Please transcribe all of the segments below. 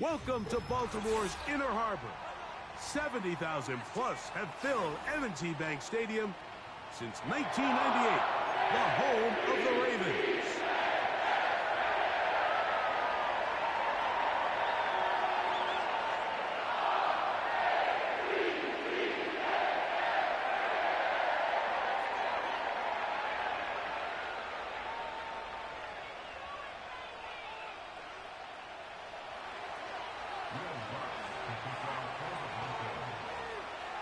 Welcome to Baltimore's Inner Harbor. 70,000 plus have filled M&T Bank Stadium since 1998, the home of the Ravens.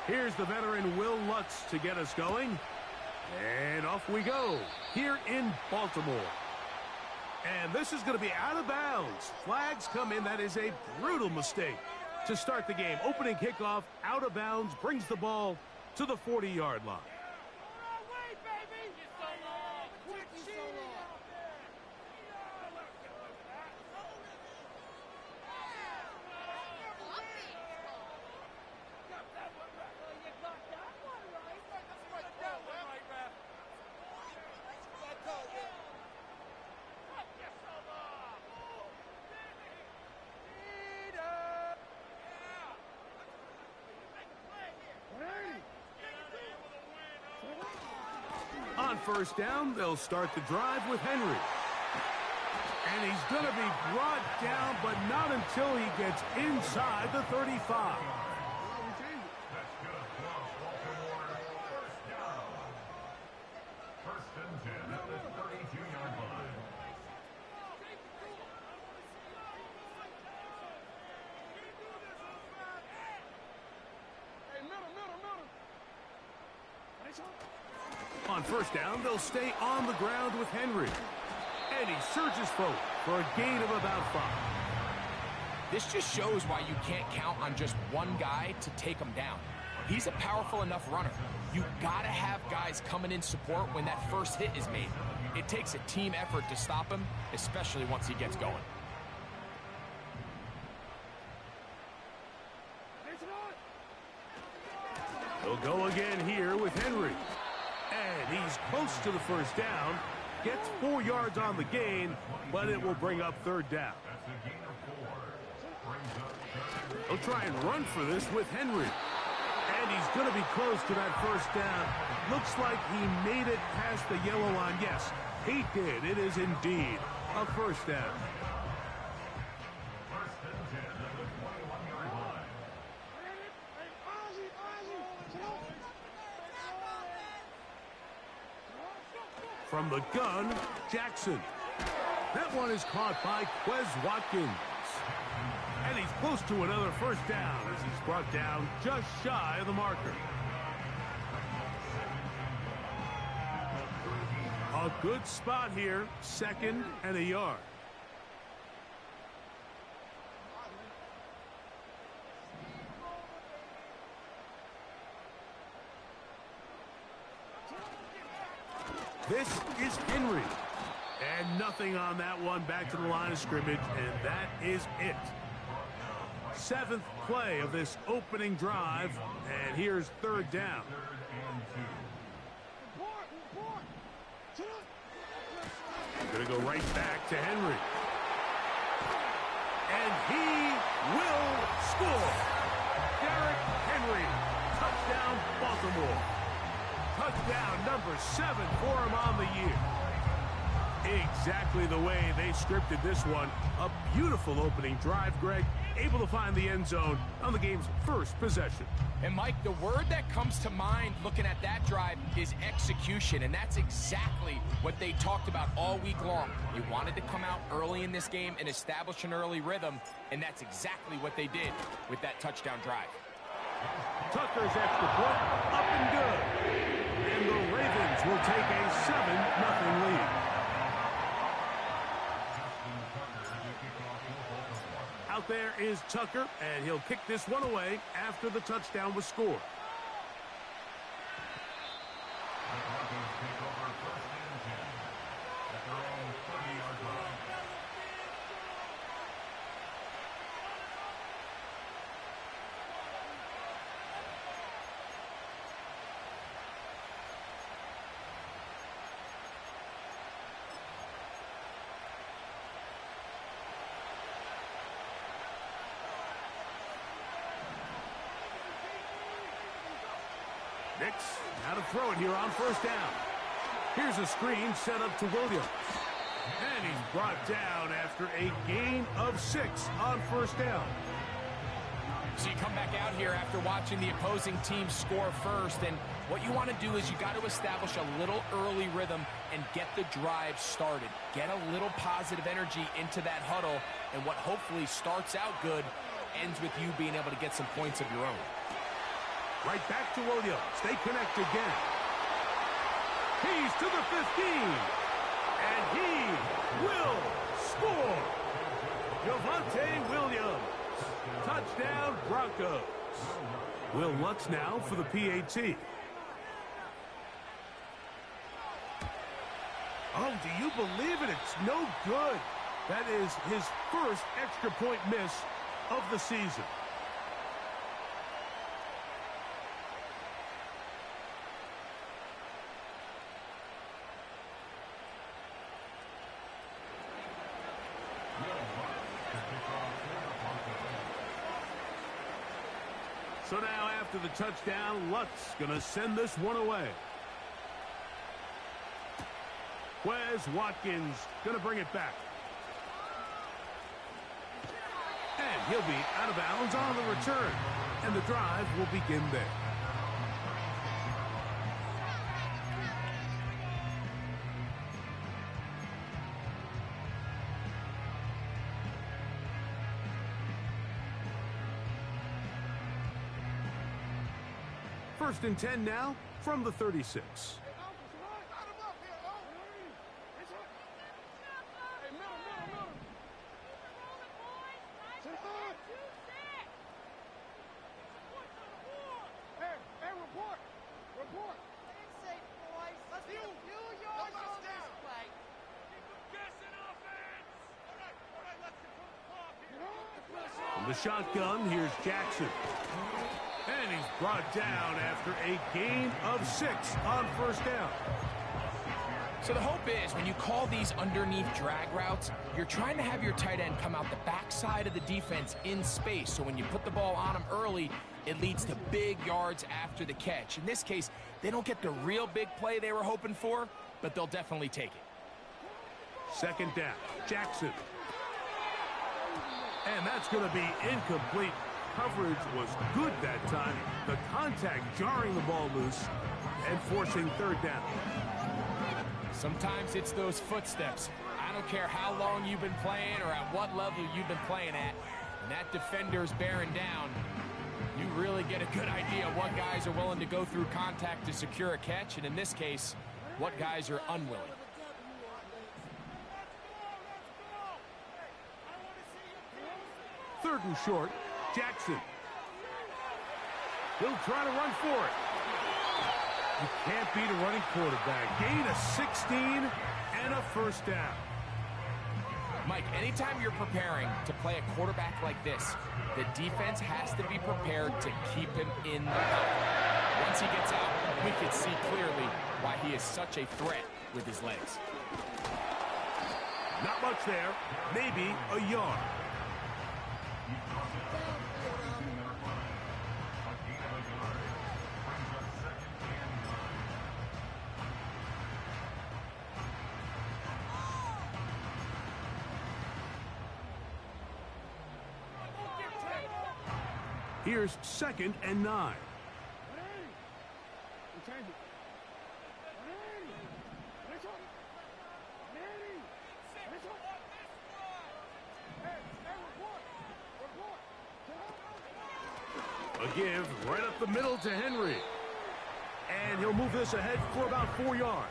Here's the veteran Will Lutz to get us going. And off we go here in Baltimore. And this is going to be out of bounds. Flags come in. That is a brutal mistake to start the game. Opening kickoff, out of bounds, brings the ball to the 40-yard line. On first down, they'll start the drive with Henry. And he's going to be brought down, but not until he gets inside the 35. On first down, they'll stay on the ground with Henry. And he surges forward for a gain of about 5. This just shows why you can't count on just one guy to take him down. He's a powerful enough runner. You gotta have guys coming in support when that first hit is made. It takes a team effort to stop him, especially once he gets going. He'll go again here with Henry. And he's close to the first down. Gets 4 yards on the gain, but it will bring up third down. He'll try and run for this with Henry. And he's going to be close to that first down. Looks like he made it past the yellow line. Yes, he did. It is indeed a first down. From the gun, Jackson. That one is caught by Quez Watkins. And he's close to another first down as he's brought down just shy of the marker. A good spot here, 2nd and a yard. This is Henry. And nothing on that one. Back to the line of scrimmage, and that is it. 7th play of this opening drive, and here's third down. Going to go right back to Henry. And he will score. Derrick Henry. Touchdown, Baltimore. Touchdown number 7 for him on the year. Exactly the way they scripted this one. A beautiful opening drive, Greg. Able to find the end zone on the game's first possession. And Mike, the word that comes to mind looking at that drive is execution, and that's exactly what they talked about all week long. You wanted to come out early in this game and establish an early rhythm, and that's exactly what they did with that touchdown drive. Tucker's extra point, up and good. And the Ravens will take a 7-0 lead. Out there is Tucker, and he'll kick this one away after the touchdown was scored. Nix, now to throw it here on first down. Here's a screen set up to Williams. And he's brought down after a gain of 6 on first down. So you come back out here after watching the opposing team score first, and what you want to do is you got to establish a little early rhythm and get the drive started. Get a little positive energy into that huddle, and what hopefully starts out good ends with you being able to get some points of your own. Right back to Williams. They connect again. He's to the 15. And he will score. Javonte Williams. Touchdown, Broncos. Will Lutz now for the PAT. Oh, do you believe it? It's no good. That is his first extra point miss of the season. So now after the touchdown, Lutz going to send this one away. Wes Watkins going to bring it back. And he'll be out of bounds on the return. And the drive will begin there. First and 10 now from the 36. From the shotgun, here's Jackson. And he's brought down after a gain of 6 on first down. So the hope is when you call these underneath drag routes, you're trying to have your tight end come out the backside of the defense in space. So when you put the ball on him early, it leads to big yards after the catch. In this case, they don't get the real big play they were hoping for, but they'll definitely take it. Second down, Jackson. And that's going to be incomplete. Coverage was good that time. The contact jarring the ball loose and forcing third down. Sometimes it's those footsteps. I don't care how long you've been playing or at what level you've been playing at. When that defender's bearing down, you really get a good idea of what guys are willing to go through contact to secure a catch, and in this case, what guys are unwilling. Third and short, Jackson. He'll try to run for it. You can't beat a running quarterback. Gain of 16 and a first down. Mike, anytime you're preparing to play a quarterback like this, the defense has to be prepared to keep him in the pocket. Once he gets out, we can see clearly why he is such a threat with his legs. Not much there. Maybe a yard. Here's 2nd and 9. A give right up the middle to Henry. And he'll move this ahead for about 4 yards.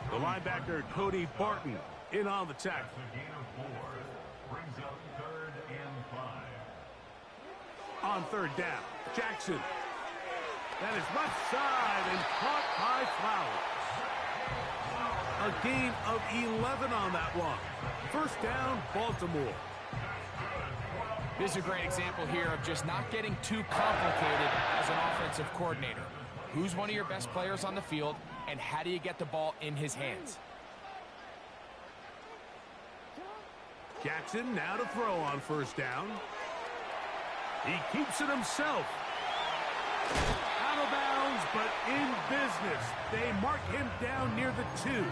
The linebacker, Cody Barton, in on the tackle. On third down, Jackson. That is left side and caught by Flowers. A gain of 11 on that one. First down, Baltimore. This is a great example here of just not getting too complicated as an offensive coordinator. Who's one of your best players on the field, and how do you get the ball in his hands? Jackson now to throw on first down. He keeps it himself. Out of bounds, but in business. They mark him down near the 2.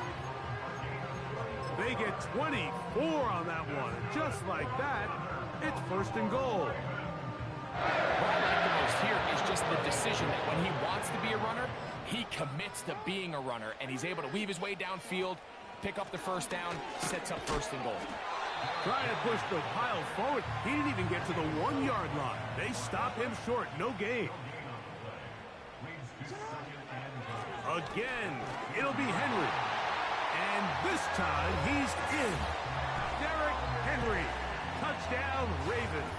They get 24 on that one. And just like that, it's 1st and goal. What I like the most here is just the decision that when he wants to be a runner, he commits to being a runner, and he's able to weave his way downfield, pick up the 1st down, sets up 1st and goal. Trying to push the pile forward. He didn't even get to the 1-yard line. They stop him short. No gain. Again, it'll be Henry. And this time, he's in. Derrick Henry. Touchdown, Ravens.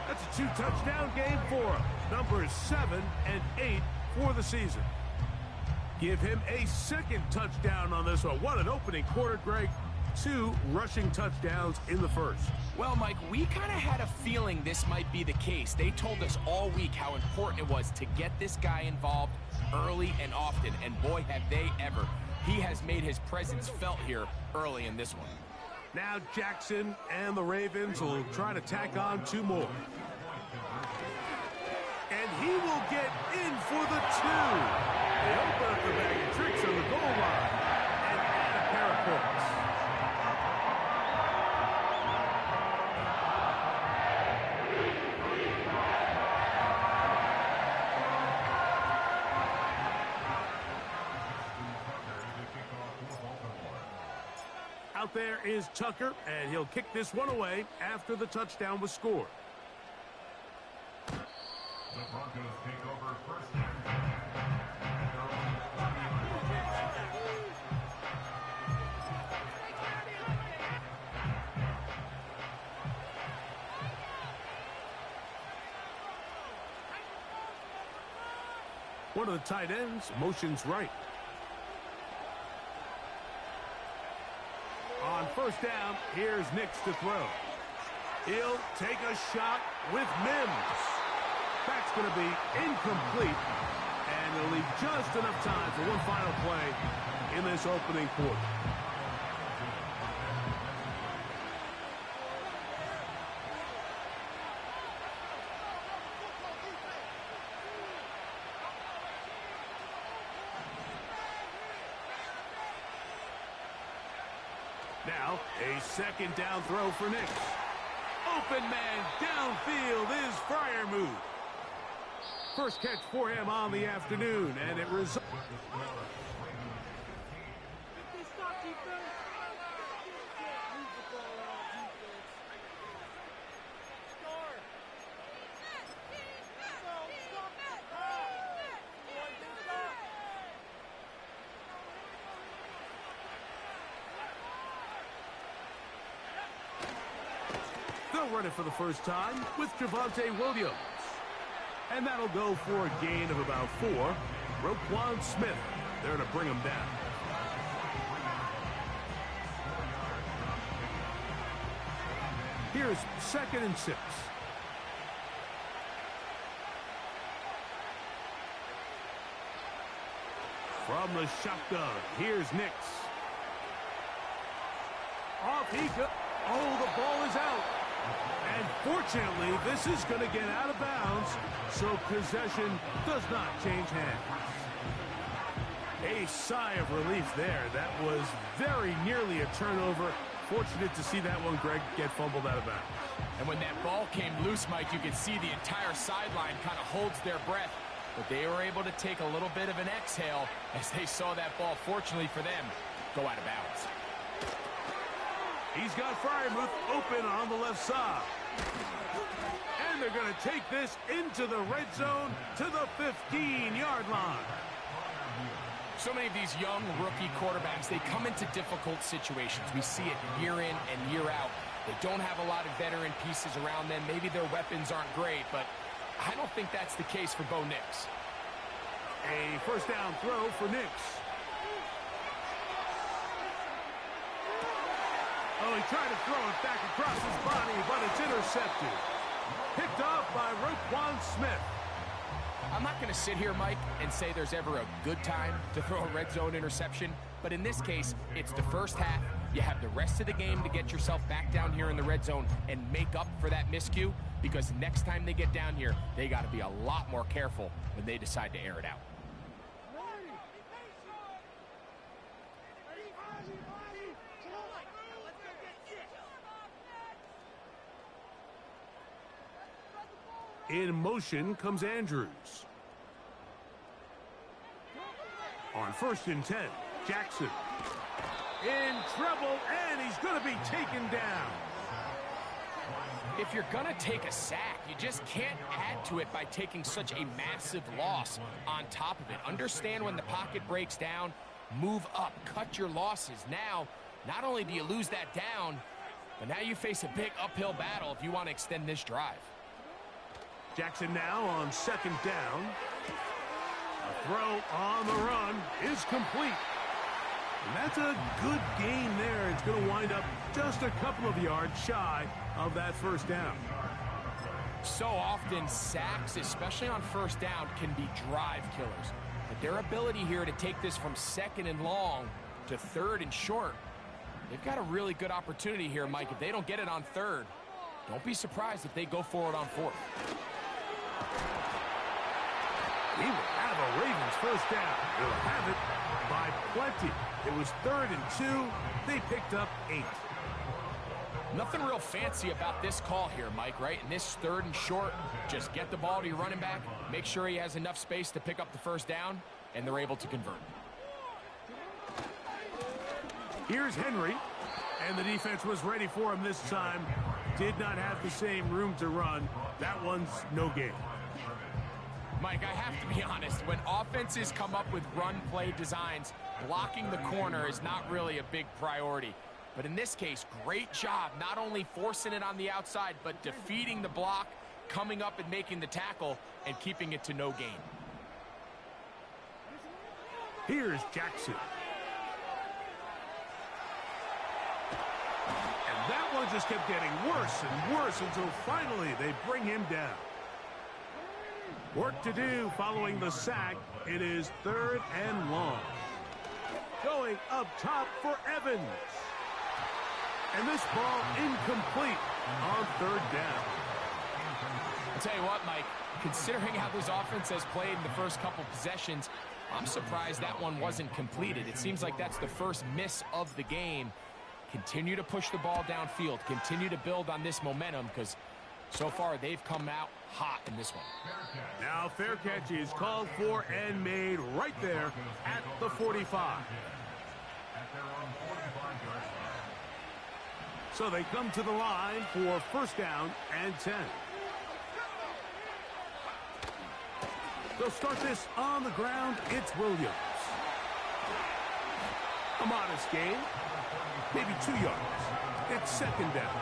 That's a 2-touchdown game for him. Numbers 7 and 8 for the season. Give him a 2nd touchdown on this one. What an opening quarter, Greg. 2 rushing touchdowns in the 1st. Well, Mike, we kind of had a feeling this might be the case. They told us all week how important it was to get this guy involved early and often, and boy, have they ever. He has made his presence felt here early in this one. Now Jackson and the Ravens will try to tack on 2 more. And he will get in for the 2. They open up the bag of tricks on the goal line and add a pair of points. Out there is Tucker, and he'll kick this one away after the touchdown was scored. The Broncos take over 1st down. One of the tight ends motions right. On 1st down, here's Nix to throw. He'll take a shot with Mims. That's going to be incomplete, and it'll leave just enough time for one final play in this opening quarter. Now, a 2nd down throw for Nix. Open man downfield is Freiermuth. First catch for him on the afternoon, and it results. They'll run it for the first time with Javonte Williams. And that'll go for a gain of about 4. Roquan Smith there to bring him down. Here's 2nd and 6. From the shotgun, here's Nix. Off he goes. Oh, the ball is out. And fortunately, this is going to get out of bounds, so possession does not change hands. A sigh of relief there. That was very nearly a turnover. Fortunate to see that one, Greg, get fumbled out of bounds. And when that ball came loose, Mike, you could see the entire sideline kind of holds their breath. But they were able to take a little bit of an exhale as they saw that ball, fortunately for them, go out of bounds. He's got Freiermuth open on the left side. And they're going to take this into the red zone to the 15-yard line. So many of these young rookie quarterbacks, they come into difficult situations. We see it year in and year out. They don't have a lot of veteran pieces around them. Maybe their weapons aren't great, but I don't think that's the case for Bo Nix. A 1st down throw for Nix. Oh, he tried to throw it back across his body, but it's intercepted. Picked off by Roquan Smith. I'm not going to sit here, Mike, and say there's ever a good time to throw a red zone interception, But in this case, it's the first half. You have the rest of the game to get yourself back down here in the red zone and make up for that miscue, because next time they get down here, they got to be a lot more careful when they decide to air it out. In motion comes Andrews. On 1st and 10, Jackson. In trouble, and he's going to be taken down. If you're going to take a sack, you just can't add to it by taking such a massive loss on top of it. Understand when the pocket breaks down, move up, cut your losses. Now, not only do you lose that down, but now you face a big uphill battle if you want to extend this drive. Jackson now on 2nd down. A throw on the run is complete. And that's a good gain there. It's going to wind up just a couple of yards shy of that 1st down. So often, sacks, especially on 1st down, can be drive killers. But their ability here to take this from 2nd and long to 3rd and short, they've got a really good opportunity here, Mike. If they don't get it on 3rd, don't be surprised if they go for it on 4th. He will have a Ravens 1st down. He'll have it by plenty. It was 3rd and 2. They picked up 8. Nothing real fancy about this call here, Mike, right? In this 3rd and short, just get the ball to your running back, make sure he has enough space to pick up the 1st down, and they're able to convert. Here's Henry, and the defense was ready for him this time. Did not have the same room to run. That one's no gain. Mike, I have to be honest, when offenses come up with run play designs, blocking the corner is not really a big priority. But in this case, great job not only forcing it on the outside, but defeating the block, coming up and making the tackle, and keeping it to no gain. Here's Jackson. And that one just kept getting worse and worse until finally they bring him down. Work to do following the sack. It is 3rd and long. Going up top for Evans. And this ball incomplete on 3rd down. I'll tell you what, Mike, considering how this offense has played in the first couple possessions, I'm surprised that one wasn't completed. It seems like that's the first miss of the game. Continue to push the ball downfield. Continue to build on this momentum, because so far they've come out hot in this one. Now fair catch is called for and made right there at the 45. So they come to the line for 1st down and 10. They'll start this on the ground. It's Williams. A modest gain, maybe 2 yards. It's 2nd down.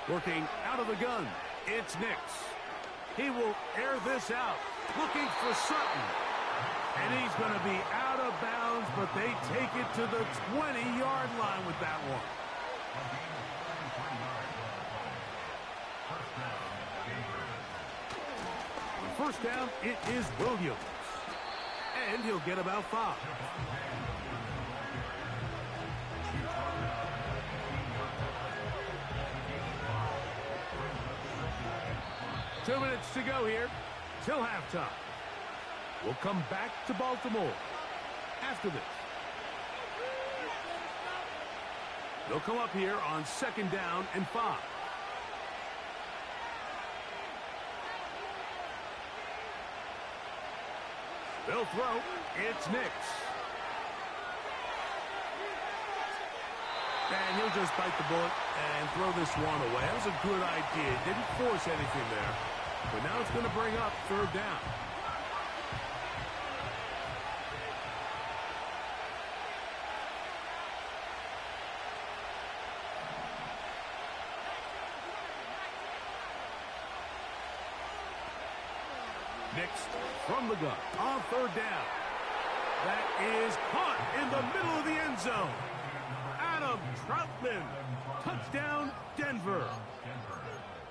Working out of the gun, it's Nix. He will air this out, looking for Sutton. And he's going to be out of bounds, but they take it to the 20-yard line with that one. 1st down, it is Williams. And he'll get about 5. Two minutes to go here till halftime. We'll come back to Baltimore after this. They'll come up here on 2nd down and 5. They'll throw. It's Nix. And he'll just bite the bullet and throw this one away. That was a good idea. Didn't force anything there. But now it's going to bring up 3rd down. Nix from the gun on 3rd down. That is caught in the middle of the end zone. Adam Troutman. Touchdown, Denver.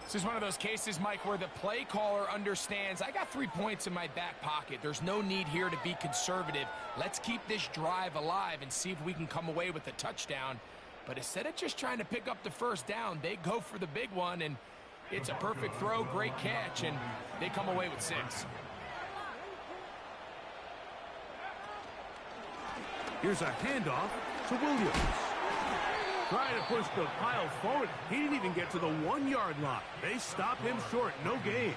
This is one of those cases, Mike, where the play caller understands, I got 3 points in my back pocket. There's no need here to be conservative. Let's keep this drive alive and see if we can come away with a touchdown. But instead of just trying to pick up the first down, they go for the big one, and it's a perfect throw, great catch, and they come away with 6. Here's a handoff to Williams. Trying to push the pile forward. He didn't even get to the 1-yard line. They stop him short. No gain.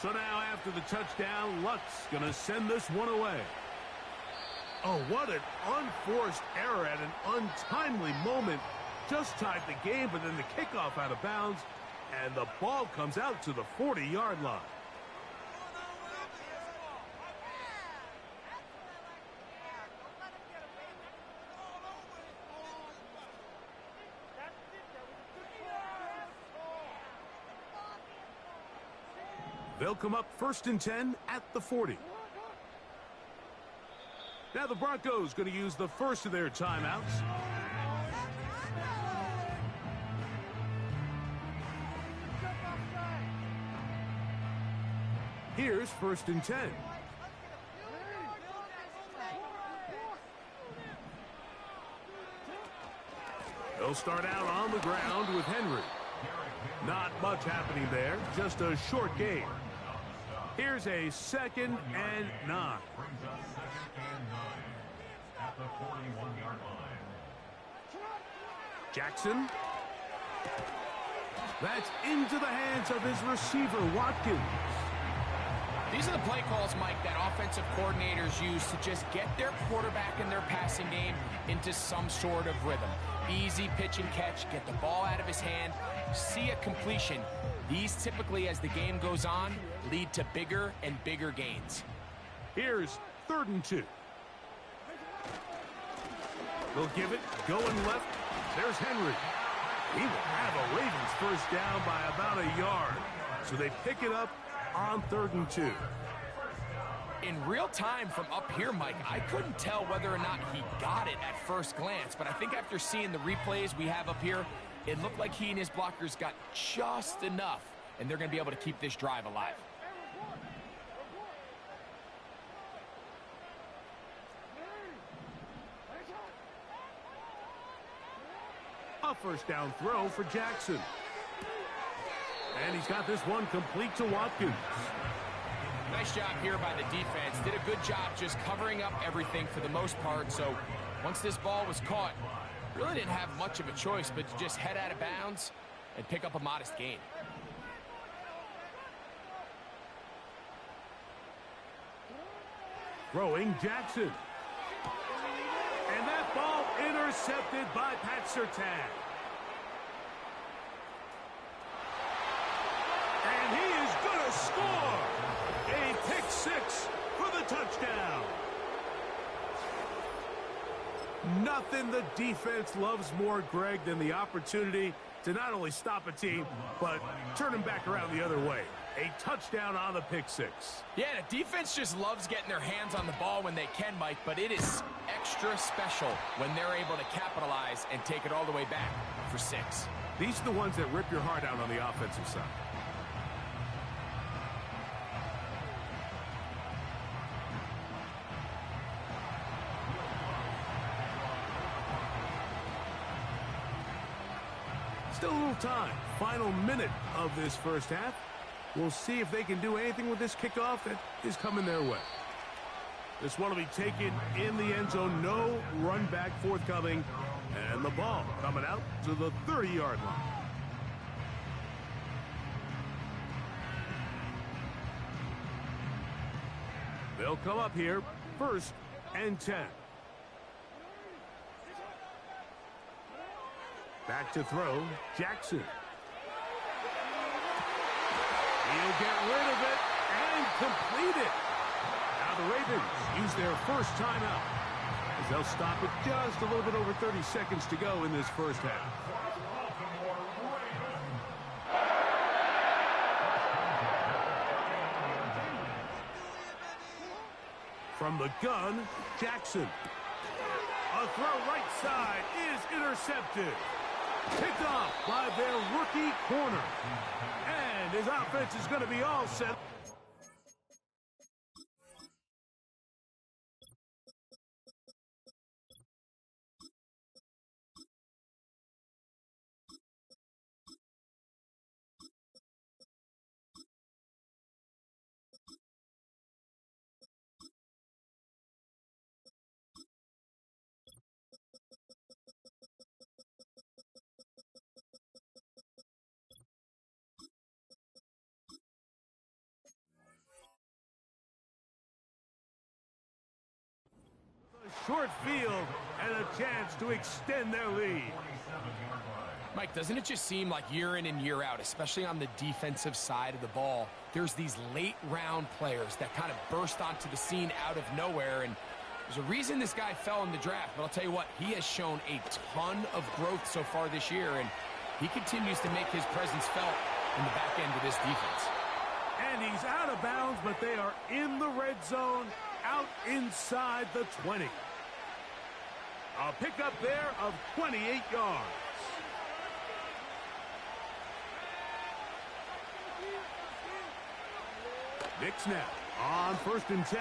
So now after the touchdown, Lutz going to send this one away. Oh, what an unforced error at an untimely moment. Just tied the game, but then the kickoff out of bounds, and the ball comes out to the 40-yard line. They'll come up 1st and 10 at the 40. Now the Broncos going to use the first of their timeouts. Here's 1st and 10. They'll start out on the ground with Henry. Not much happening there, just a short gain. Here's a 2nd and 9. Brings us 2nd and 9 at the 41-yard line. Jackson. That's into the hands of his receiver, Watkins. These are the play calls, Mike, that offensive coordinators use to just get their quarterback and their passing game into some sort of rhythm. Easy pitch and catch, get the ball out of his hand, see a completion. These typically, as the game goes on, lead to bigger and bigger gains. Here's 3rd and 2. They'll give it, going left. There's Henry. He will have a Ravens first down by about a yard. So they pick it up on 3rd and 2. In real time from up here, Mike, I couldn't tell whether or not he got it at first glance, but I think after seeing the replays we have up here, it looked like he and his blockers got just enough, and they're going to be able to keep this drive alive. A first down throw for Jackson. And he's got this one complete to Watkins. Nice job here by the defense. Did a good job just covering up everything for the most part. So once this ball was caught, really didn't have much of a choice but to just head out of bounds and pick up a modest gain. Throwing Jackson. And that ball intercepted by Pat Surtain. And he is going to score. A pick 6 for the touchdown. Nothing the defense loves more, Greg, than the opportunity to not only stop a team, but turn them back around the other way. A touchdown on the pick 6. Yeah, the defense just loves getting their hands on the ball when they can, Mike, but it is extra special when they're able to capitalize and take it all the way back for 6. These are the ones that rip your heart out on the offensive side. Still a little time. Final minute of this first half. We'll see if they can do anything with this kickoff that is coming their way. This one will be taken in the end zone. No run back forthcoming. And the ball coming out to the 30-yard line. They'll come up here 1st and 10. Back to throw, Jackson. He'll get rid of it and complete it. Now the Ravens use their first timeout, as they'll stop it just a little bit over 30 seconds to go in this first half. From the gun, Jackson. A throw right side is intercepted. Picked off by their rookie corner. And his offense is going to be all set. Short field and a chance to extend their lead. Mike, doesn't it just seem like year in and year out, especially on the defensive side of the ball, there's these late round players that kind of burst onto the scene out of nowhere, and there's a reason this guy fell in the draft, but I'll tell you what, he has shown a ton of growth so far this year, and he continues to make his presence felt in the back end of this defense. And he's out of bounds, but they are in the red zone, out inside the 20. A pickup there of 28 yards. Nick snap on 1st and 10.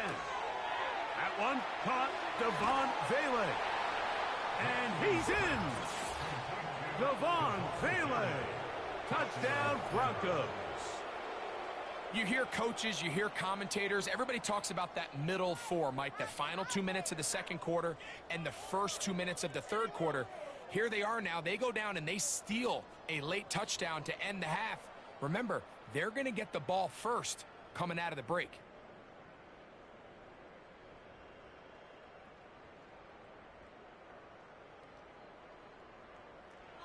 That one caught Devon Vele. And he's in. Devon Vele. Touchdown Broncos. You hear coaches, you hear commentators, everybody talks about that middle four, Mike, that final 2 minutes of the second quarter and the first 2 minutes of the third quarter. Here they are now. They go down and they steal a late touchdown to end the half. Remember, they're going to get the ball first coming out of the break.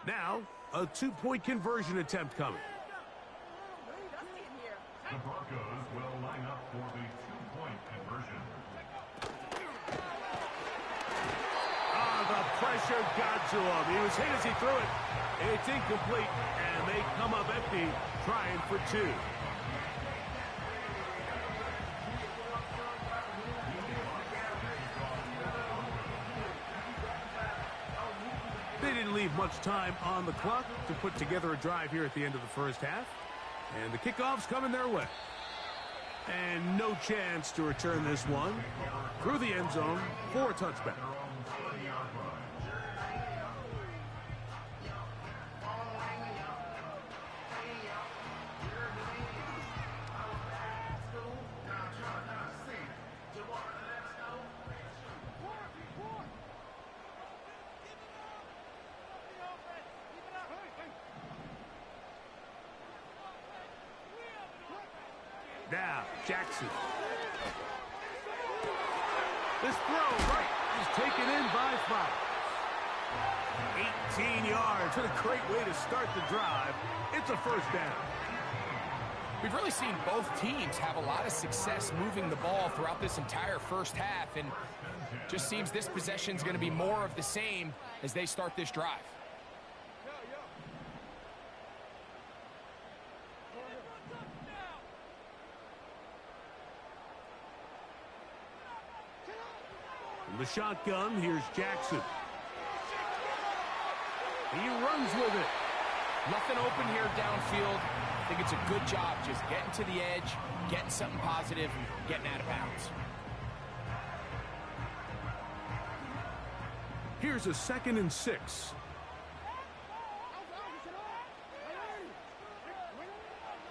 Now, a two-point conversion attempt coming. The Broncos will line up for the two-point conversion. The pressure got to him. He was hit as he threw it. It's incomplete, and they come up empty, trying for two. They didn't leave much time on the clock to put together a drive here at the end of the first half. And the kickoff's coming their way. And no chance to return this one through the end zone for a touchback. Now, Jackson. This throw right is taken in by 5. 18 yards. What a great way to start the drive. It's a first down. We've really seen both teams have a lot of success moving the ball throughout this entire first half, and just seems this possession is going to be more of the same as they start this drive. From the shotgun, here's Jackson. He runs with it. Nothing open here downfield. I think it's a good job just getting to the edge, getting something positive, and getting out of bounds. Here's a 2nd and 6.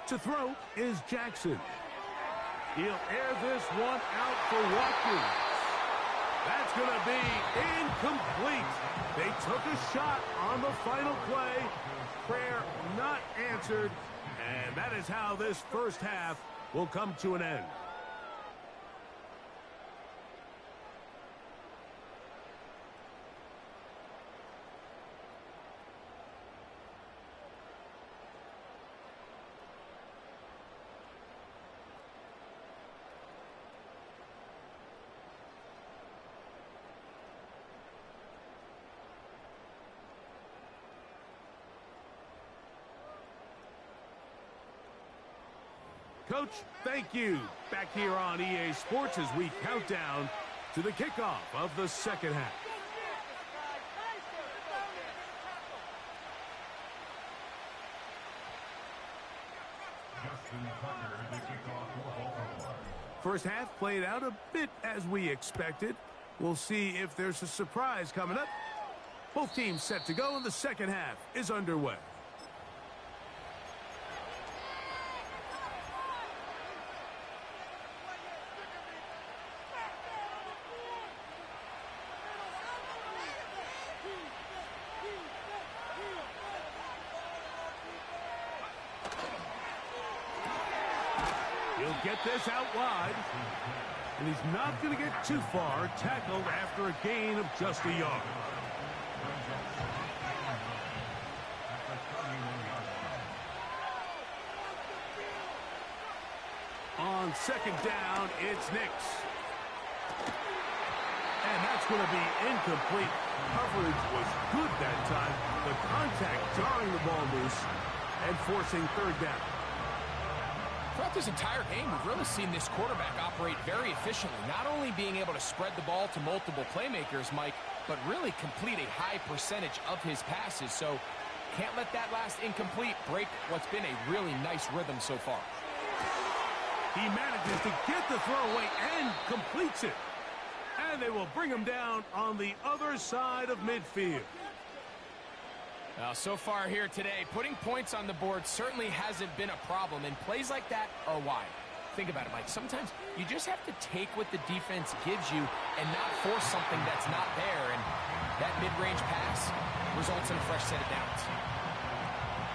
To throw is Jackson. He'll air this one out for Watkins. That's going to be incomplete. They took a shot on the final play. Prayer not answered. And that is how this first half will come to an end. Coach, thank you. Back here on EA Sports as we count down to the kickoff of the second half. First half played out a bit as we expected. We'll see if there's a surprise coming up. Both teams set to go, and the second half is underway. He'll get this out wide. And he's not going to get too far, tackled after a gain of just a yard. On second down, it's Nix. And that's going to be incomplete. Coverage was good that time. The contact jarring the ball loose and forcing third down. Throughout this entire game, we've really seen this quarterback operate very efficiently, not only being able to spread the ball to multiple playmakers, Mike, but really complete a high percentage of his passes. So can't let that last incomplete break what's been a really nice rhythm so far. He manages to get the throw away and completes it. And they will bring him down on the other side of midfield. Now, so far here today, putting points on the board certainly hasn't been a problem, and plays like that are why. Think about it, Mike. Sometimes you just have to take what the defense gives you and not force something that's not there, and that mid-range pass results in a fresh set of downs.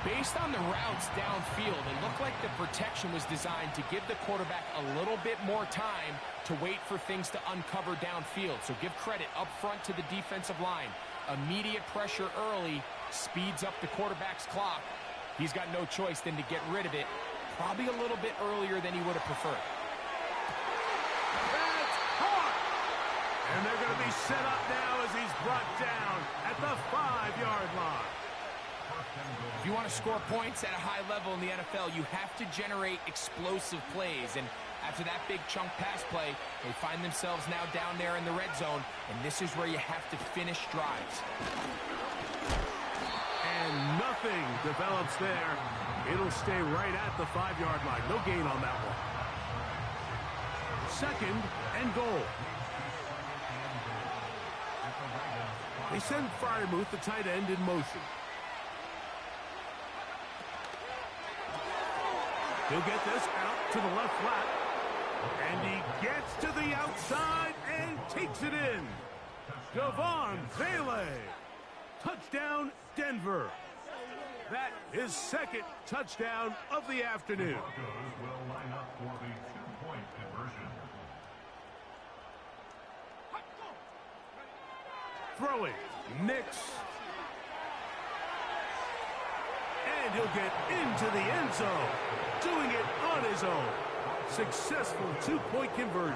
Based on the routes downfield, it looked like the protection was designed to give the quarterback a little bit more time to wait for things to uncover downfield. So give credit up front to the defensive line. Immediate pressure early speeds up the quarterback's clock. He's got no choice than to get rid of it, probably a little bit earlier than he would have preferred. That's caught! And they're going to be set up now as he's brought down at the 5-yard line. If you want to score points at a high level in the NFL, you have to generate explosive plays. And after that big chunk pass play, they find themselves now down there in the red zone, and this is where you have to finish drives. And nothing develops there. It'll stay right at the 5-yard line. No gain on that one. Second and goal. They send Fryermuth, the tight end, in motion. He'll get this out to the left flat. And he gets to the outside and takes it in. Devon Vele. Touchdown, Denver. That is second touchdown of the afternoon. Broncos will line up for the two-point conversion. Throwing, Nix. And he'll get into the end zone. Doing it on his own. Successful two-point conversion.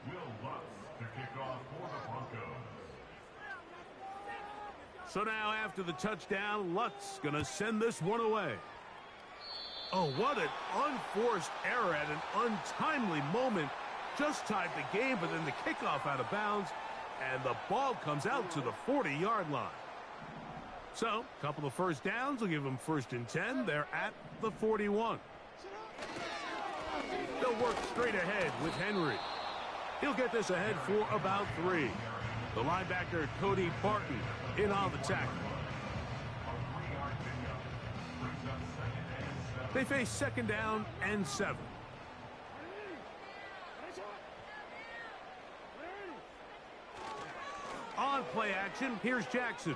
Will Lutz to kick off for the Broncos. So now after the touchdown, Lutz going to send this one away. Oh, what an unforced error at an untimely moment. Just tied the game, but then the kickoff out of bounds, and the ball comes out to the 40-yard line. So, a couple of first downs will give them 1st and 10. They're at the 41. They'll work straight ahead with Henry. He'll get this ahead for about 3. The linebacker, Cody Barton, in on the tackle. They face 2nd down and 7. On play action, here's Jackson.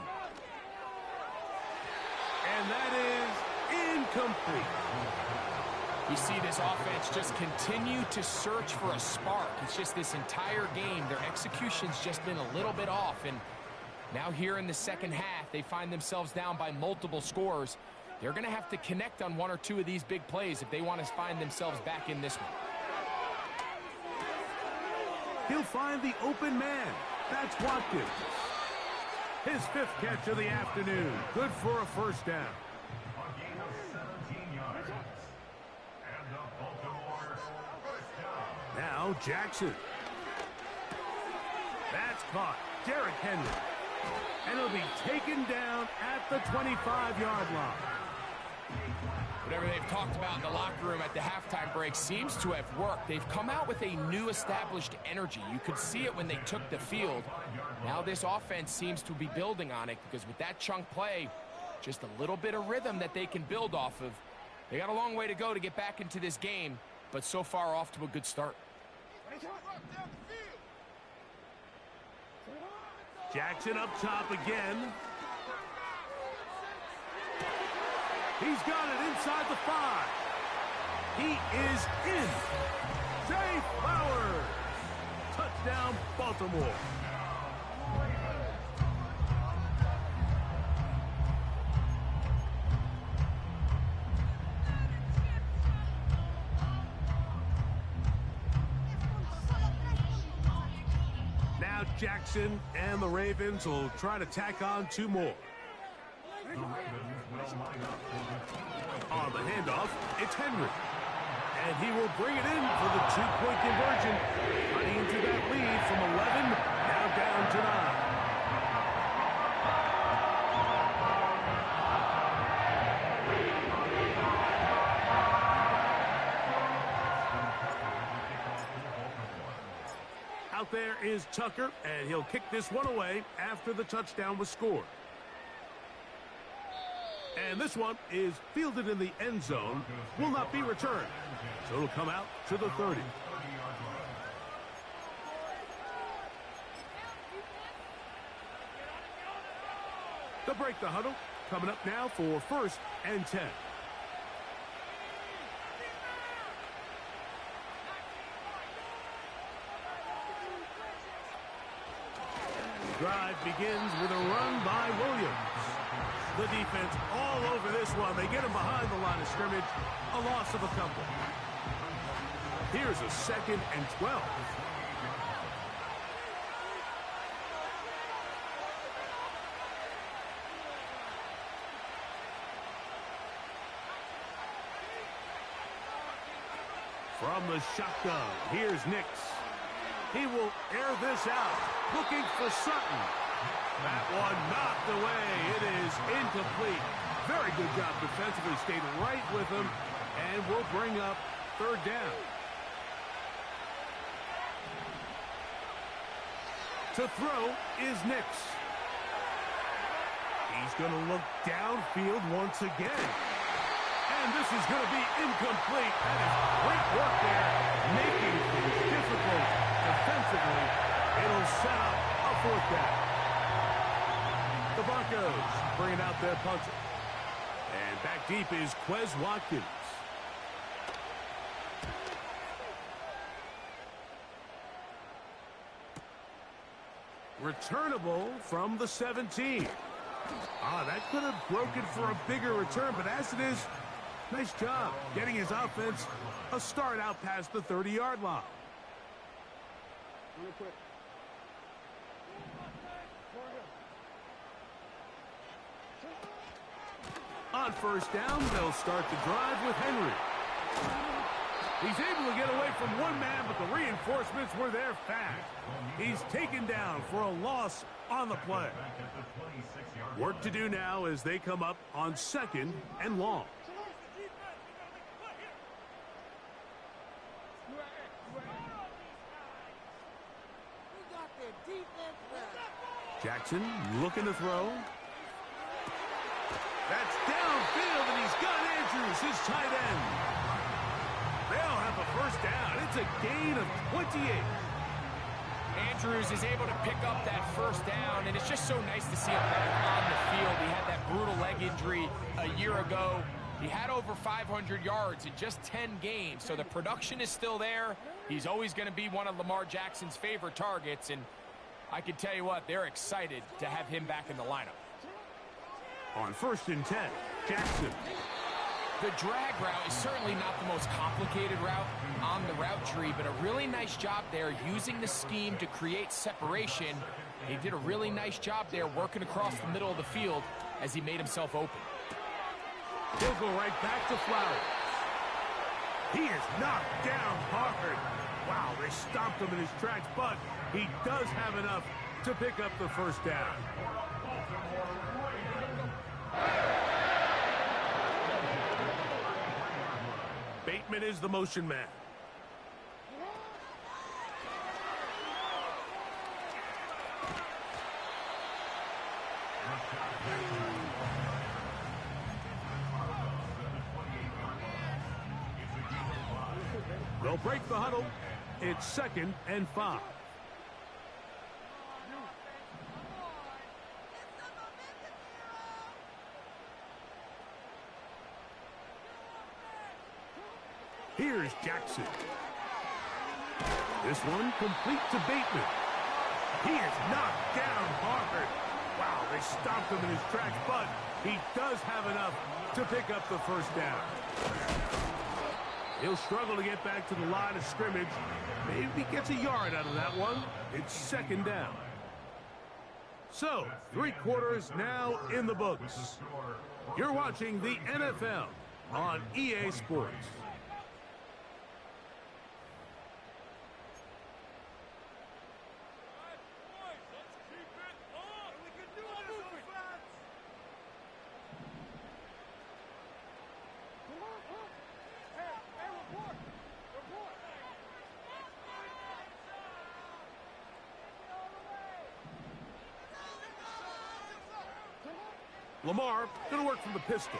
And that is incomplete. You see this offense just continue to search for a spark. It's just this entire game, their execution's just been a little bit off. And now here in the second half, they find themselves down by multiple scores. They're going to have to connect on 1 or 2 of these big plays if they want to find themselves back in this one. He'll find the open man. That's Watkins. His 5th catch of the afternoon. Good for a 1st down. Now Jackson. That's caught. Derrick Henry. And he'll be taken down at the 25-yard line. Whatever they've talked about in the locker room at the halftime break seems to have worked. They've come out with a new established energy. You could see it when they took the field. Now this offense seems to be building on it because with that chunk play, just a little bit of rhythm that they can build off of. They got a long way to go to get back into this game, but so far off to a good start. Jackson up top again. He's got it inside the 5. He is in. Zay Flowers. Touchdown, Baltimore. Now Jackson and the Ravens will try to tack on 2 more. On the handoff, it's Henry. And he will bring it in for the 2-point conversion. Cutting into that lead from 11, now down to 9. Out there is Tucker, and he'll kick this one away after the touchdown was scored. And this one is fielded in the end zone, will not be returned. So it'll come out to the 30. They'll break the huddle. Coming up now for 1st and 10. Drive begins with a run by Williams. The defense all over this one. They get him behind the line of scrimmage. A loss of a couple. Here's a 2nd and 12. From the shotgun, here's Nix. He will air this out, looking for Sutton. That one knocked away. It is incomplete. Very good job defensively. Stayed right with him, and will bring up 3rd down. To throw is Nix. He's going to look downfield once again. And this is going to be incomplete. That is great work there, making things difficult defensively. It'll set up a 4th down. The Broncos bringing out their punter. And back deep is Quez Watkins. Returnable from the 17. That could have broken for a bigger return, but as it is, nice job getting his offense a start out past the 30-yard line. Real quick. On 1st down, they'll start the drive with Henry. He's able to get away from one man, but the reinforcements were there fast. He's taken down for a loss on the play. Work to do now as they come up on 2nd and long. Jackson looking to throw. That's downfield, and he's got Andrews, his tight end. They'll have a 1st down. It's a gain of 28. Andrews is able to pick up that 1st down, and it's just so nice to see him back on the field. He had that brutal leg injury a year ago. He had over 500 yards in just 10 games, so the production is still there. He's always going to be one of Lamar Jackson's favorite targets, and I can tell you what, they're excited to have him back in the lineup. On 1st and 10, Jackson. The drag route is certainly not the most complicated route on the route tree, but a really nice job there using the scheme to create separation. He did a really nice job there working across the middle of the field as he made himself open. He'll go right back to Flowers. He is knocked down hard. Wow, they stopped him in his tracks, but he does have enough to pick up the first down. Bateman is the motion man. They'll break the huddle. It's 2nd and 5. Here's Jackson. This one complete to Bateman. He is knocked down hard. Wow, they stopped him in his tracks, but he does have enough to pick up the first down. He'll struggle to get back to the line of scrimmage. Maybe he gets a yard out of that one. It's 2nd down. So, 3 quarters now in the books. You're watching the NFL on EA Sports. Lamar going to work from the pistol.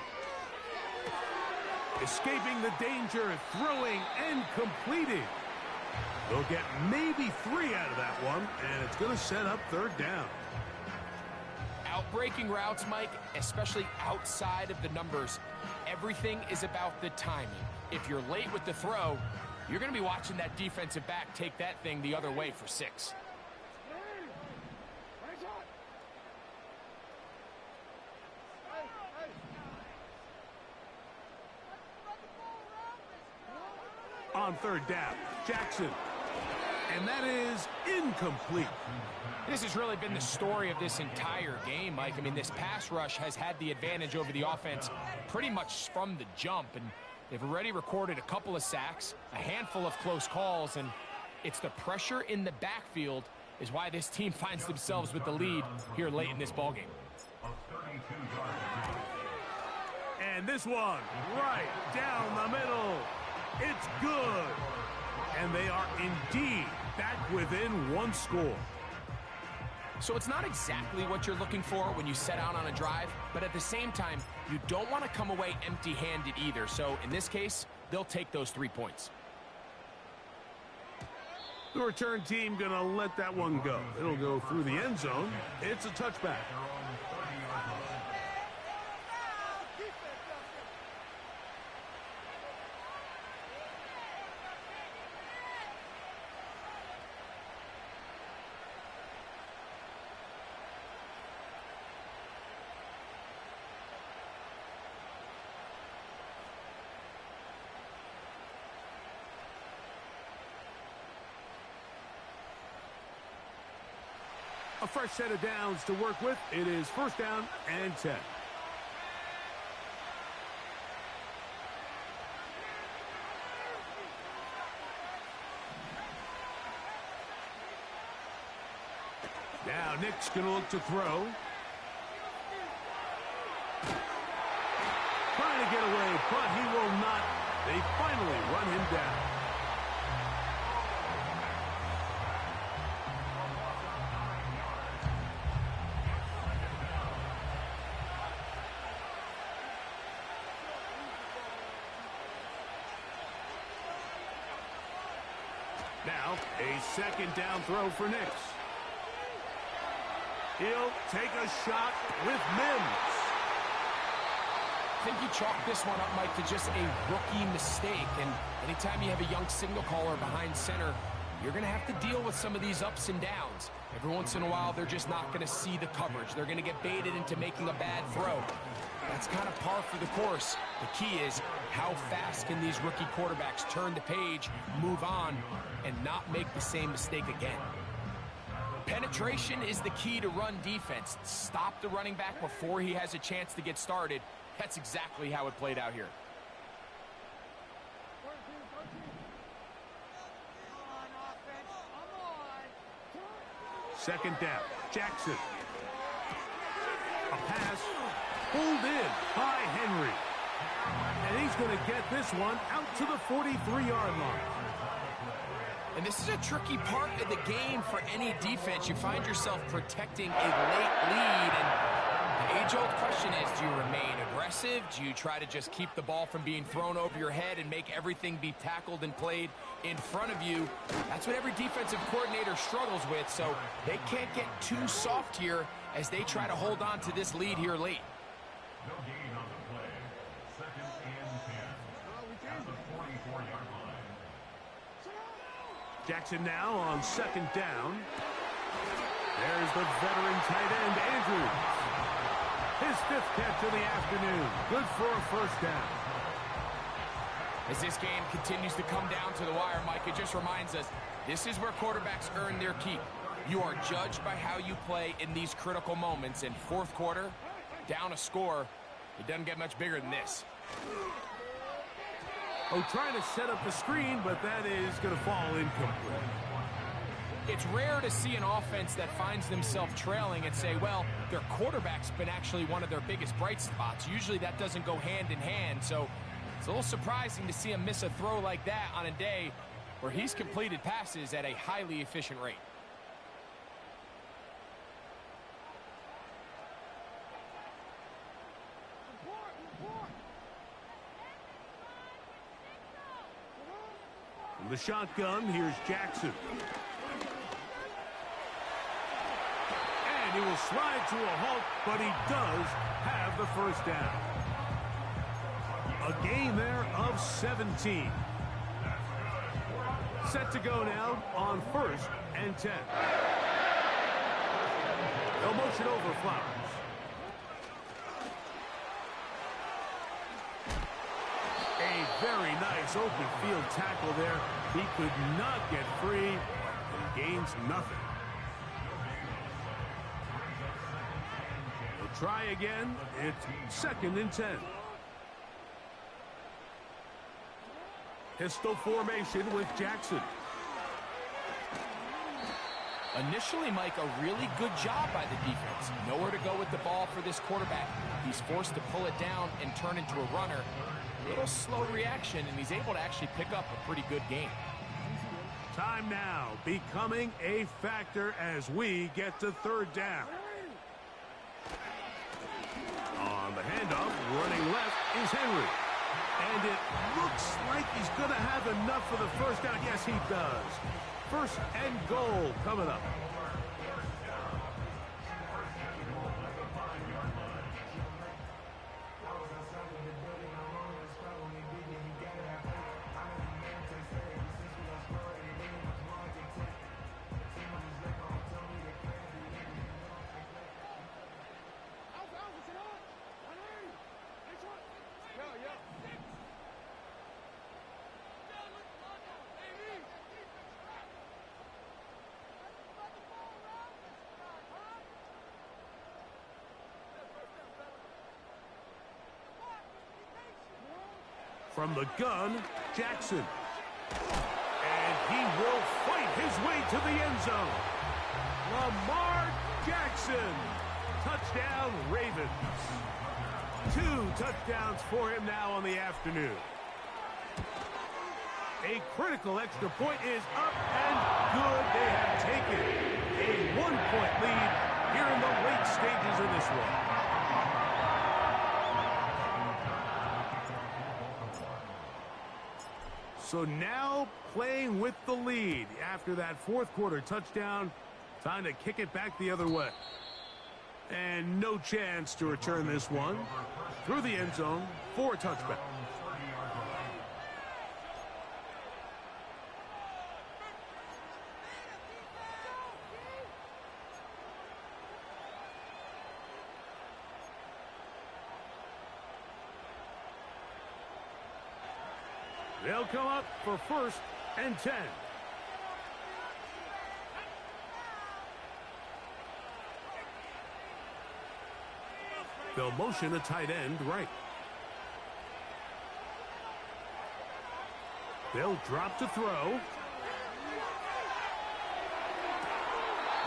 Escaping the danger, throwing and completing. They'll get maybe 3 out of that one, and it's going to set up 3rd down. Outbreaking routes, Mike, especially outside of the numbers, everything is about the timing. If you're late with the throw, you're going to be watching that defensive back take that thing the other way for 6. On 3rd down, Jackson. And that is incomplete. This has really been the story of this entire game, Mike. I mean, this pass rush has had the advantage over the offense pretty much from the jump, and they've already recorded a couple of sacks, a handful of close calls, and it's the pressure in the backfield is why this team finds themselves with the lead here late in this ballgame. And this one, right down the middle. It's good. And they are indeed back within 1 score. So it's not exactly what you're looking for when you set out on a drive, but at the same time, you don't want to come away empty-handed either. So in this case, they'll take those 3 points. The return team going to let that one go. It'll go through the end zone. It's a touchback. A fresh set of downs to work with. It is 1st down and 10. Now Nick's going to look to throw. Trying to get away, but he will not. They finally run him down. Now, a 2nd down throw for Nix. He'll take a shot with Mims. I think you chalk this one up, Mike, to just a rookie mistake. And anytime you have a young signal caller behind center, you're going to have to deal with some of these ups and downs. Every once in a while, they're just not going to see the coverage. They're going to get baited into making a bad throw. That's kind of par for the course. The key is how fast can these rookie quarterbacks turn the page, move on, and not make the same mistake again. Penetration is the key to run defense. Stop the running back before he has a chance to get started. That's exactly how it played out here. Second down. Jackson. A pass pulled in by Henry. And he's going to get this one out to the 43-yard line. And this is a tricky part of the game for any defense. You find yourself protecting a late lead, and the age-old question is, do you remain aggressive? Do you try to just keep the ball from being thrown over your head and make everything be tackled and played in front of you? That's what every defensive coordinator struggles with, so they can't get too soft here as they try to hold on to this lead here late. No gain on the play. Second and 10. At the 44-yard line. Jackson now on second down. There's the veteran tight end, Andrews. His 5th catch of the afternoon. Good for a first down. As this game continues to come down to the wire, Mike, it just reminds us, this is where quarterbacks earn their keep. You are judged by how you play in these critical moments. In fourth quarter, down a score, it doesn't get much bigger than this. Oh, trying to set up the screen, but that is going to fall incomplete. It's rare to see an offense that finds themselves trailing and say, well, their quarterback's been actually one of their biggest bright spots. Usually that doesn't go hand in hand, so it's a little surprising to see him miss a throw like that on a day where he's completed passes at a highly efficient rate. From the shotgun, here's Jackson. And he will slide to a halt, but he does have the first down. A gain there of 17. Set to go now on 1st and 10. They'll motion over Flowers. A very nice open field tackle there. He could not get free and gains nothing. They'll try again. It's 2nd and 10. Pistol formation with Jackson. Initially, Mike, a really good job by the defense. Nowhere to go with the ball for this quarterback. He's forced to pull it down and turn into a runner. A little slow reaction, and he's able to actually pick up a pretty good game. Time now becoming a factor as we get to 3rd down. On the handoff, running left is Henry. And it looks like he's going to have enough for the first down. Yes, he does. 1st and goal coming up. From the gun, Jackson. And he will fight his way to the end zone. Lamar Jackson. Touchdown, Ravens. 2 touchdowns for him now on the afternoon. A critical extra point is up and good. They have taken a 1-point lead here in the late stages of this one. So now playing with the lead after that 4th quarter touchdown. Time to kick it back the other way. And no chance to return this one through the end zone for a touchback. They'll come up for 1st and 10. They'll motion a tight end right. They'll drop to throw.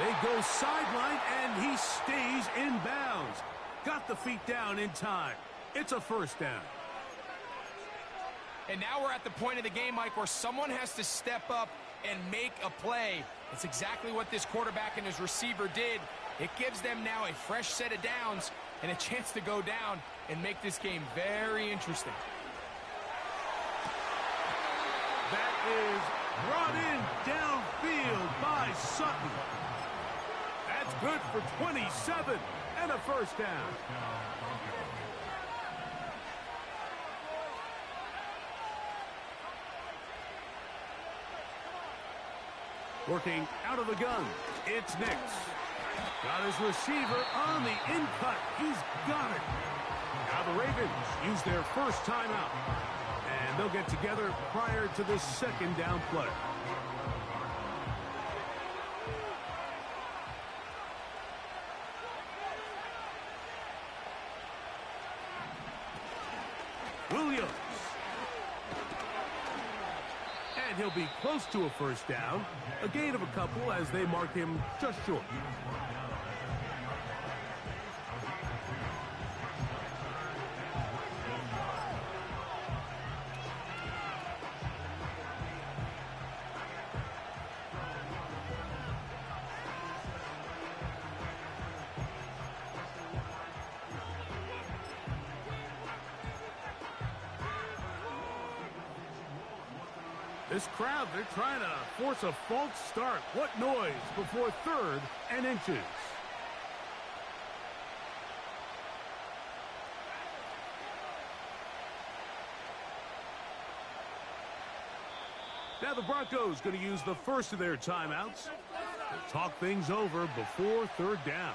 They go sideline, and he stays in bounds. Got the feet down in time. It's a first down. And now we're at the point of the game, Mike, where someone has to step up and make a play. It's exactly what this quarterback and his receiver did. It gives them now a fresh set of downs and a chance to go down and make this game very interesting. That is brought in downfield by Sutton. That's good for 27 and a first down. Working out of the gun, it's Nix. Got his receiver on the in-cut. He's got it. Now the Ravens use their first timeout. And they'll get together prior to this second down play. Williams. And he'll be close to a first down. A gain of a couple as they mark him just short. This crowd, they're trying to force a false start. What noise before third and inches. Now the Broncos going to use the first of their timeouts to talk things over before third down.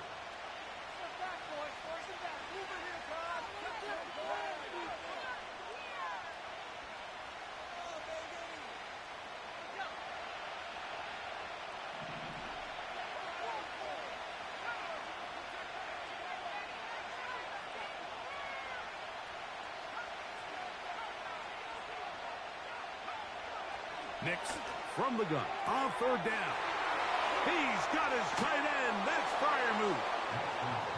Nix from the gun on third down. He's got his tight end. That's Freiermuth.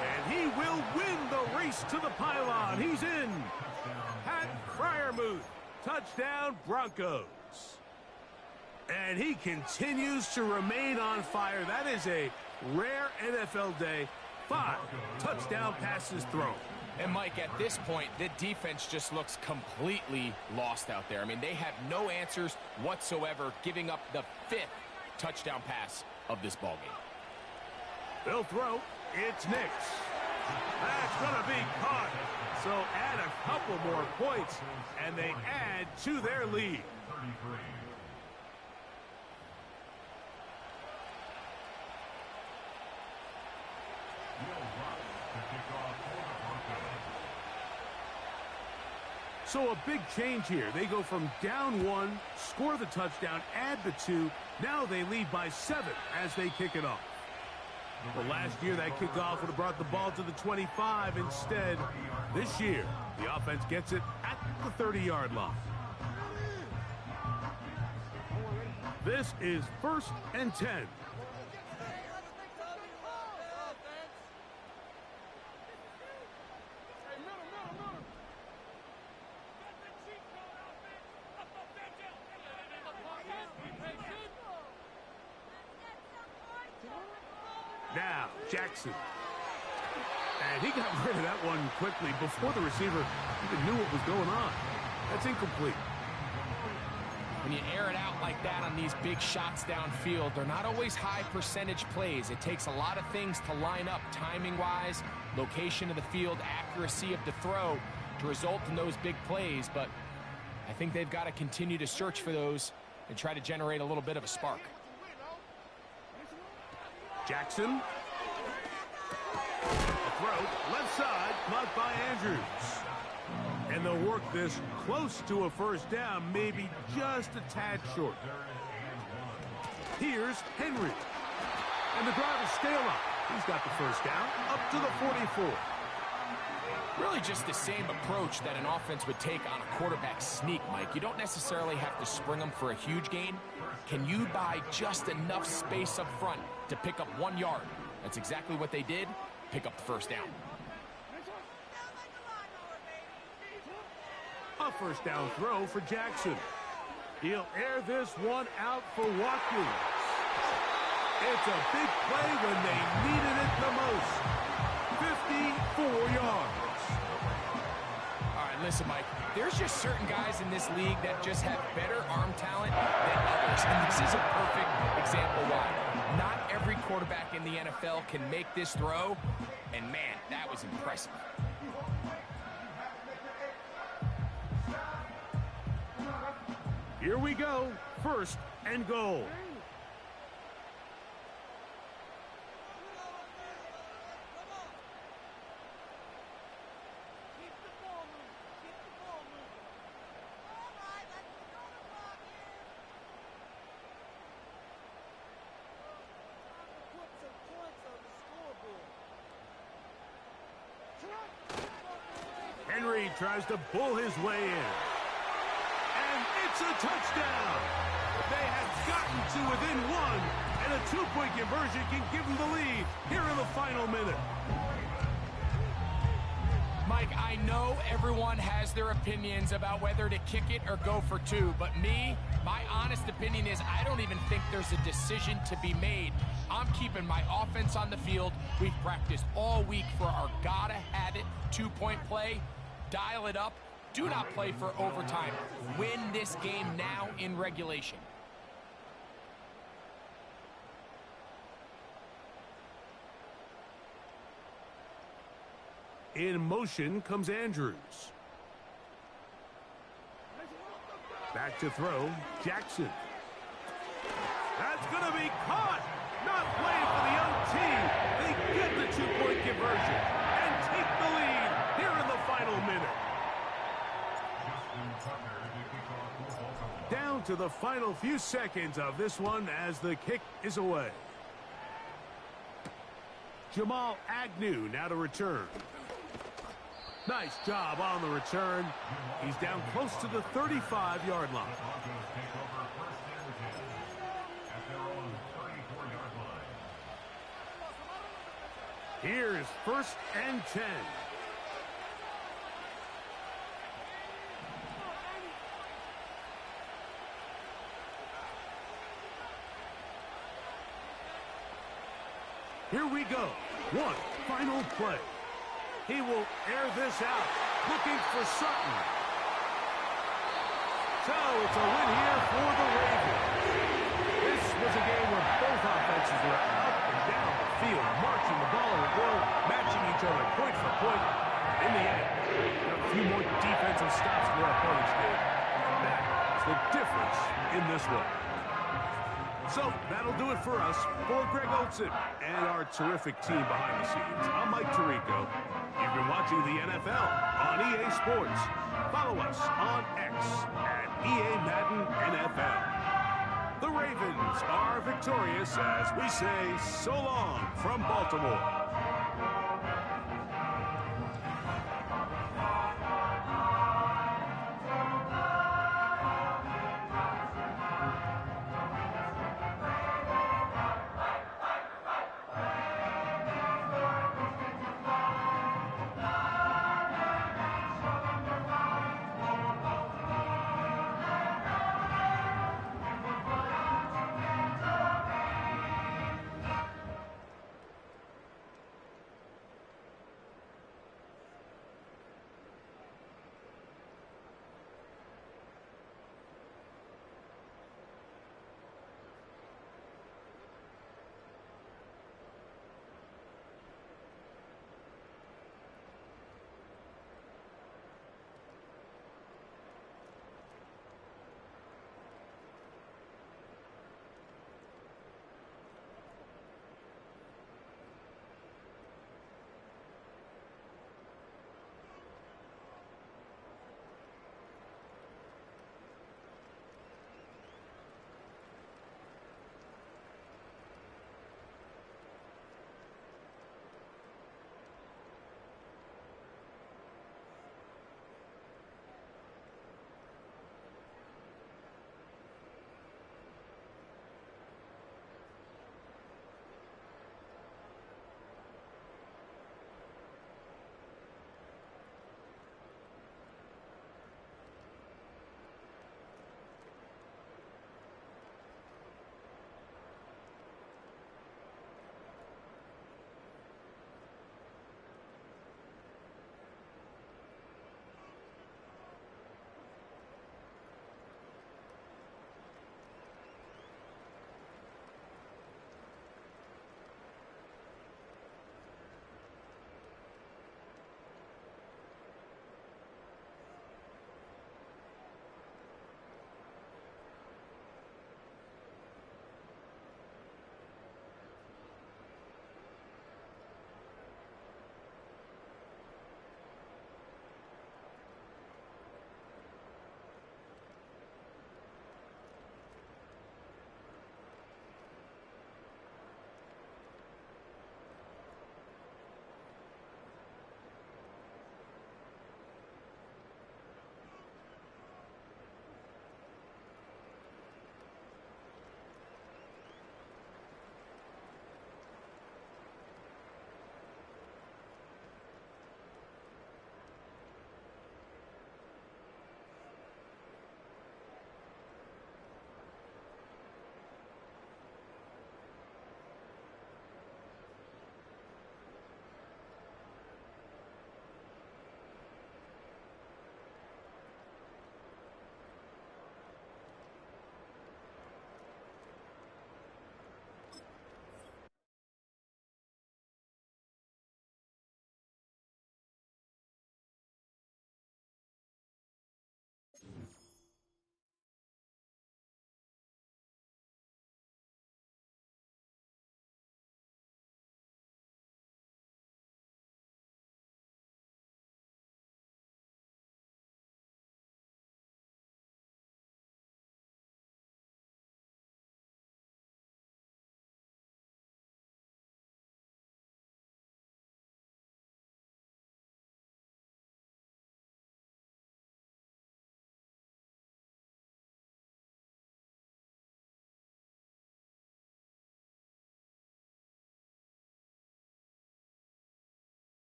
And he will win the race to the pylon. He's in. Pat Freiermuth. Touchdown, Broncos. And he continues to remain on fire. That is a rare NFL day. 5 touchdown passes thrown. And, Mike, at this point, the defense just looks completely lost out there. I mean, they have no answers whatsoever, giving up the 5th touchdown pass of this ballgame. They'll throw. It's Nix. That's going to be caught. So add a couple more points, and they add to their lead. So a big change here. They go from down 1, score the touchdown, add the 2. Now they lead by 7 as they kick it off. Well, last year that kickoff would have brought the ball to the 25. Instead, this year, the offense gets it at the 30-yard line. This is 1st and 10. Now, Jackson. And he got rid of that one quickly before the receiver even knew what was going on. That's incomplete. When you air it out like that on these big shots downfield, they're not always high percentage plays. It takes a lot of things to line up timing-wise, location of the field, accuracy of the throw to result in those big plays. But I think they've got to continue to search for those and try to generate a little bit of a spark. Jackson. A throw, left side, caught by Andrews. And they'll work this close to a first down, maybe just a tad short. Here's Henry. And the drive is still up. He's got the first down, up to the 44. Really just the same approach that an offense would take on a quarterback sneak, Mike. You don't necessarily have to spring them for a huge gain. Can you buy just enough space up front to pick up 1 yard? That's exactly what they did. Pick up the first down. A first down throw for Jackson. He'll air this one out for Watkins. It's a big play when they needed it the most. 54 yards. All right, listen, Mike. There's just certain guys in this league that just have better arm talent than others. And this is a perfect example why. Not every quarterback in the NFL can make this throw. And, man, that was impressive. Here we go. First and goal. Henry tries to bull his way in. And it's a touchdown. They have gotten to within one, and a two-point conversion can give them the lead here in the final minute. Mike, I know everyone has their opinions about whether to kick it or go for two, but my honest opinion is I don't even think there's a decision to be made. I'm keeping my offense on the field. We've practiced all week for our gotta-have-it two-point play. Dial it up. Do not play for overtime. Win this game now in regulation. In motion comes Andrews. Back to throw, Jackson. That's going to be caught. Not playing for the young team. They get the two-point conversion and take the lead here in the final minute. Down to the final few seconds of this one as the kick is away. Jamal Agnew now to return. Nice job on the return. He's down close to the 35-yard line. Here's first and 10. Here we go. One final play. He will air this out, looking for Sutton. So it's a win here for the Ravens. This was a game where both offenses were up and down the field, marching the ball at will, matching each other point for point. In the end, a few more defensive stops for our opponents did. That's the difference in this one. So that'll do it for us. For Greg Olson and our terrific team behind the scenes, I'm Mike Tirico. You've been watching the NFL on EA Sports. Follow us on X at EA Madden NFL. The Ravens are victorious as we say so long from Baltimore.